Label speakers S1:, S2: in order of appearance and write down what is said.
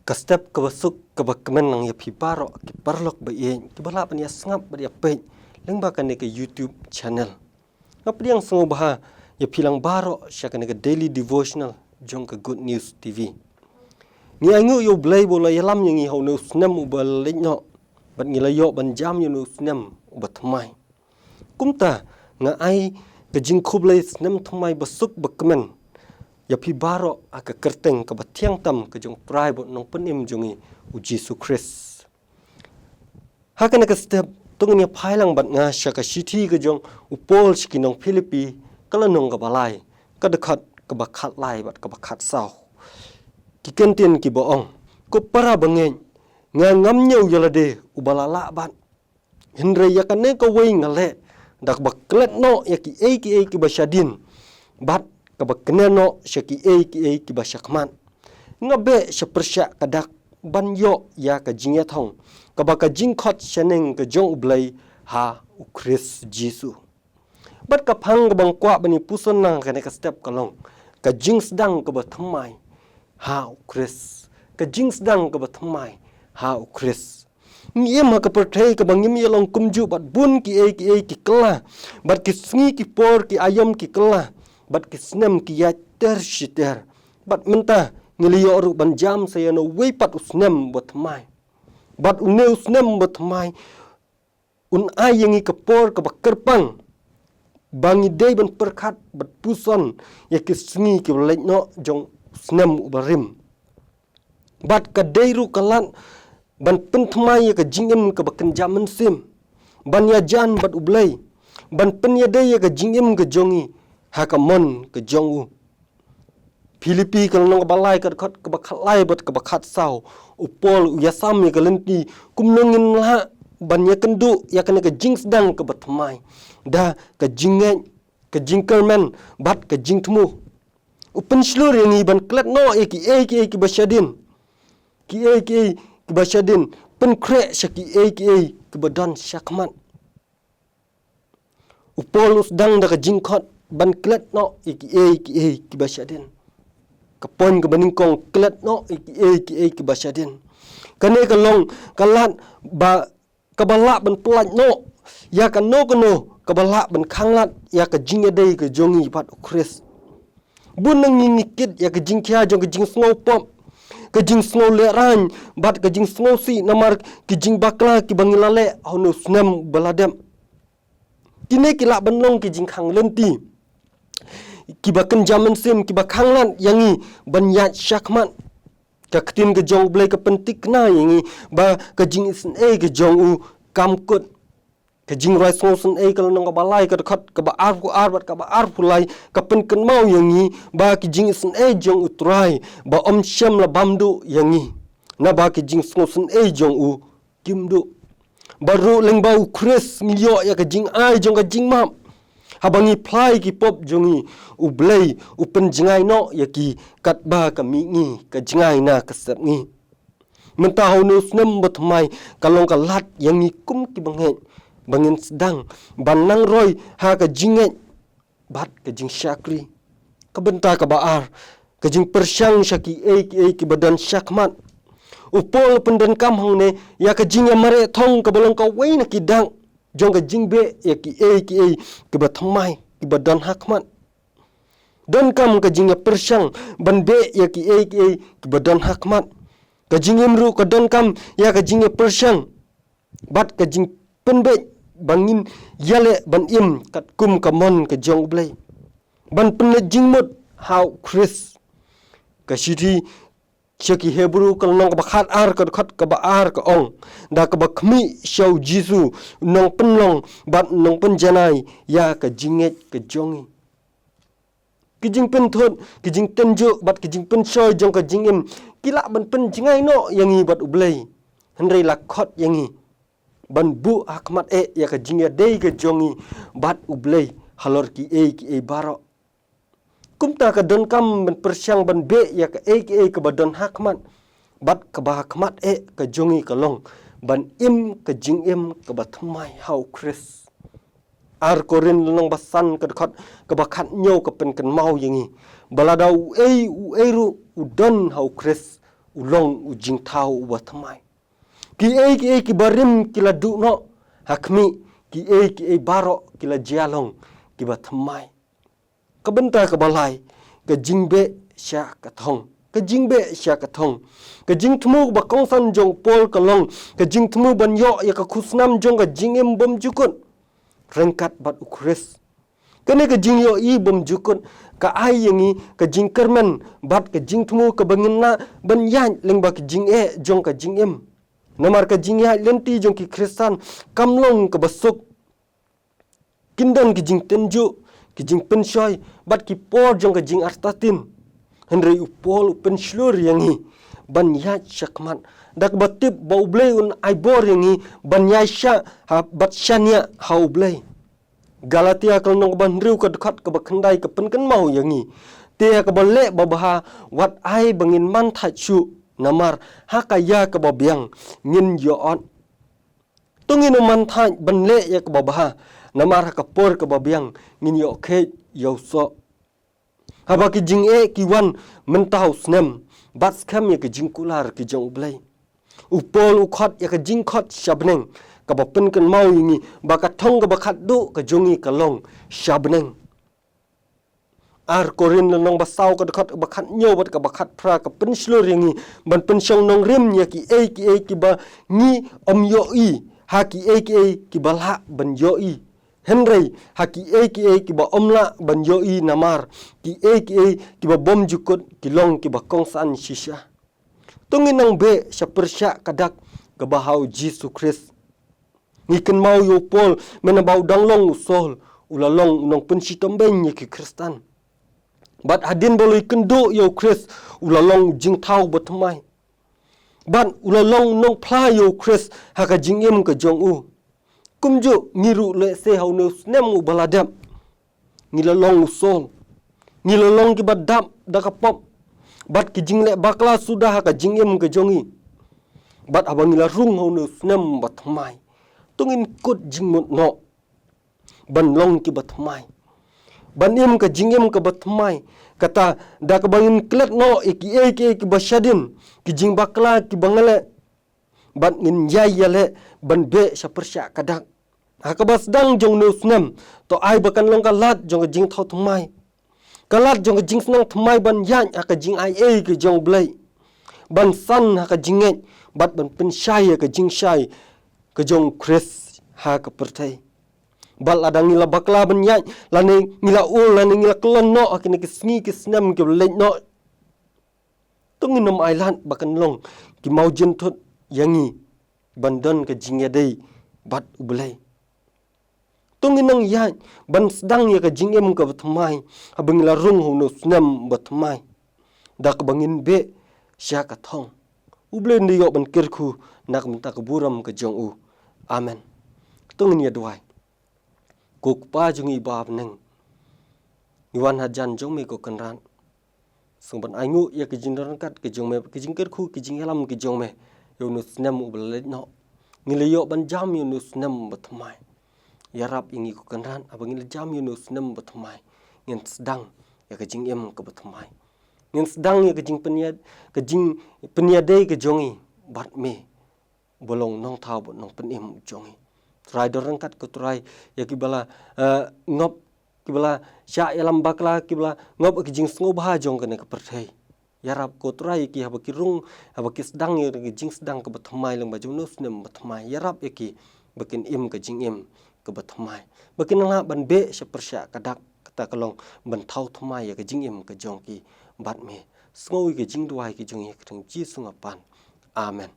S1: Kastep kabasuk kabakmen lang ya pibaro ki parlok ba yen ki bala pan ya sngap ba ya pe lengba kan ke YouTube channel ngap yang sengo bah ya pilang baro syakan ke daily devotional jong ke Good News TV ni angu yo blay bola ya lam yang i hau no snem ubal leño bat ngila yo ban jam yo no snem ubat mai kumta nga ai ke jing kublay snem thmai basuk bakmen ya pi baro aka kerteng ka batiang tam ke jong private nong penim jongi u Jesu Christ. Hakan ka step tungun ya phailang bat nga syaka city ke jong u Paul ski nong Philippi kala nong ka balai ka dekat ka bakat lai bat ka bakat sau. Ki kentien ki boong ko para bangen nga ngam nyau yalade u balala bat. Hindra ya kane ka wei ngale dak baklet no ya ki basyadin bat kabak keneno syaki ki basyakman ngabe syapersyak kadak banyo ya ka jingya thong kabaka jingkhot syaneng ka jong ublay ha u Christ Jesu bat ka phang ka bangkwa bani puson nang ka step kalong ka jing sedang ka bathmai ha u Christ ka jing sedang ka bathmai ha u Christ ngiem ha ka perthai ka bangim yalong kumju bat bun ki kela bat ki sngi ki por ki ayam ki kela bat kisnem ki ya tershiter bat mentah ngiliyo ru ban jam saya no weipat usnem bat mai bat une usnem bat mai un ayengi kapor ka bakerpang bangi dei ban perkat bat puson ya kisngi ki leñno jong usnem ubarim bat ka deiru kalan ban penthmai ka jingem ka baken jaman sim ban ya jan bat ublay ban pen ya dei ka jingem ka jongi hakamon ke jongu Philippi kalau nong balai ke bakat lai bat ke bakat sau upol yasam ya kelenti kumnongin lah banyak kendu ya kena ke jing sedang ke batmai dah ke jinget ke jingkerman bat ke jing temu upen slur yang iban klet no ki basyadin ki basyadin pen krek syaki ke badan syakmat upol sedang dah ke jingkot ban klet no ki basyadin kapon ke baningkong klet no ki basyadin kane kalong kalat ba kabala ban pelat no ya kan no kono kabala ban khanglat ya ka jing dei ke jongi pat Christ bun nang ngikit ya ke jing kya jong ke jing snow pop ke jing snow le ran bat ke jing snow si namar ke jing bakla ki bangilale hono snam baladem kine kila banong ke jing khang lenti kibakan jaman sim kibakanglan yangi banyat syakmat kaktin ke jong blay ke pentik na yangi ba ke jing isen ke jong u kamkut ke jing rai sonsen kalau nang balai ke dekat ke ba arbat ke ba arpulai ke penken mau yangi ba ke jing isen jong utrai ba om syam la bamdu yangi na ba ke jing sonsen jong u kimdu baru leng bau Chris ngyo ya ke jing jong ke jing map habangi plai ki pop jongi ublay upen jengai no yaki katba kami ngi ka jengai na kasep ngi mentah no snem batmai kalong kalat yang kum ki bangin sedang banang roy ha ka jinget bat ka jing syakri ka benta ka baar ka jing persyang syaki ki badan syakmat upol pendan kam hang ne ya ka jing mare thong ka balong ka wei na kidang jong ka jingbe ya ki ke batmai ki badan hakmat dan kam ka jingya persyang ban be ya ki ki badan hakmat ka jingim ru ka dan kam ya ka jingya persyang bat ka jing penbe bangin yale ban im kat kum ka mon ka jong blay ban pen jingmut how Chris ka shiri syaki Hebrew kalau nong bakat ar ke dekat ke baar ke ong dah ke bakmi syau Jesu nong penlong bat nong penjanai ya ke jinget ke jongi kijing penthut kijing tenjuk bat kijing pensoi jong ke jingim kila ban pen jingai no yangi bat ublay hendrai lakot yangi ban bu akmat ya ke jingya dei ke jongi bat ublay halor ki barok kumta ka don kam ben persyang ban be ya ka ke badan hakmat bat ka bahakmat ka jongi kalong ban im ka jing im ka batmai hau Chris ar korin long basan ka dekat ka bakat nyo ka pen kan mau yangi baladau ru udon hau Chris ulong ujing tau ubatamai. Ki barim kila du no hakmi ki baro kila jialong ki batamai. Kabenta kabalai ke jingbe sya katong. Ke jingbe sya katong. Ke jing temu ba kongsan jong pol kalong. Ke jing temu ban yo ya ka kusnam jong ke jingim bom jukun. Rengkat bat ukris. Kene ke jing yo i bom jukun ka ai yangi ke jing kermen bat ke jing temu ke bangina ban yan leng ba ke jing jong ke jingim. Namar ke jing ya lenti jong ki kristan kamlong ke basuk. Kindan ke jing tenju ke jing penshoy bat ki por jong ke jing artatin. Henry upol penslur yangi ban ya syakmat dak batip ba ublay un aibor yangi ban ya sya bat syania ha ublay. Galatia kal nong ban riu ka dekat ka bakhandai ka penken mau yangi te ka bale babaha wat ai bangin man thachu namar hakaya ka babiang ngin yoon tungin man thai ban le ya ka babaha namar ka por ka babiang ngin yo khe yo so haba ki jing ki wan mentau snem bat skam ya ka jing kular ki jong blai upol ukhot ya ka jing khot shabneng ka ba pen kan mau yingi ba ka thong ka ba khat du ka jongi ka long shabneng ar korin nong ba saw ka khat ba khat nyo ba ka ba khat phra ka pen slur yingi ban pen shong nong rim ya ki ki ba ngi om yo i ha ki ba la ban yo i Henry haki ki ba omla ban yo i namar ki ba bom jukut ki long ki ba kongsan shisha tungin nang be sya persya kadak ka bahau Jesus Christ ngiken mau yo pol menabau danglong usol ulalong nong pensi tombeng ki Kristan bat hadin boloi kendo yo Christ ulalong jing tau batmai ban ulalong nong pla yo Christ haka jingim ka jong u kumju ngiru le se hau ne snem u baladam ngilalong usol ngilalong ki badam da ka pop bat ki jingle bakla sudah ka jingim ke jongi bat abang ngila rung hau ne snem batmai tungin kut jingmut no ban long ki batmai ban im ka jingim ka batmai kata da ka bangin klet no ki basyadin ki jing bakla ki bangale ban ngin yale ban be syapersya kadak hakabas dang jong no snem to ai bakan long ka lat jong jing thau thmai kalat jong jing snang thmai ban yan aka jing ai ke jong blai ban san haka jinget bat ban pen syai ka jing syai ka jong Chris ha ka pertai bal adang ngila bakla ban yan lane ngila ul lane ngila klon no akini ki sngi ki snam ki leit no tungin nom island bakan long ki mau jen thot yangi bandon ka jingya dei bat ublai tungin nang yan ban sedang ya ka jingem ka batmai abang la rung hono snam batmai dak bangin be sya ka thong ublai ndi yo ban kirku nak menta ka buram ka jong u amen tungin ya duai kuk pa jungi bab neng iwan hajan jong me ko kanran sumban aingu ya ka jingran kat ka jong me ka jingker khu ki jingelam ki jong me yo no snam ublai no ngilayo ban jam yo no snam batmai ya rap ingi ku kanran abang ngil jam yo no snam batmai ngin sedang ya ka jing em ka batmai ngin sedang ya ka jing peniadai ka jongi bat me bolong nong thau bo nong penim jongi trai dorang kat ko trai ya ki bala ngop ki bala sya yalam bakla ki bala ngop ki jing sngo bah jong ka ne ka perthai ya rap ko trai ki haba ki rung haba ki sedang ya ki jing sedang ka batmai lang ba jong no snam batmai ya rap ya ki bakin im ka jing em ke batmai bakin nga ban be syapersya kadak kata kalong ban thau thmai ya ke jingim ke jongki bat me sngowi ke jing duai ke jongi ke ji sungapan amen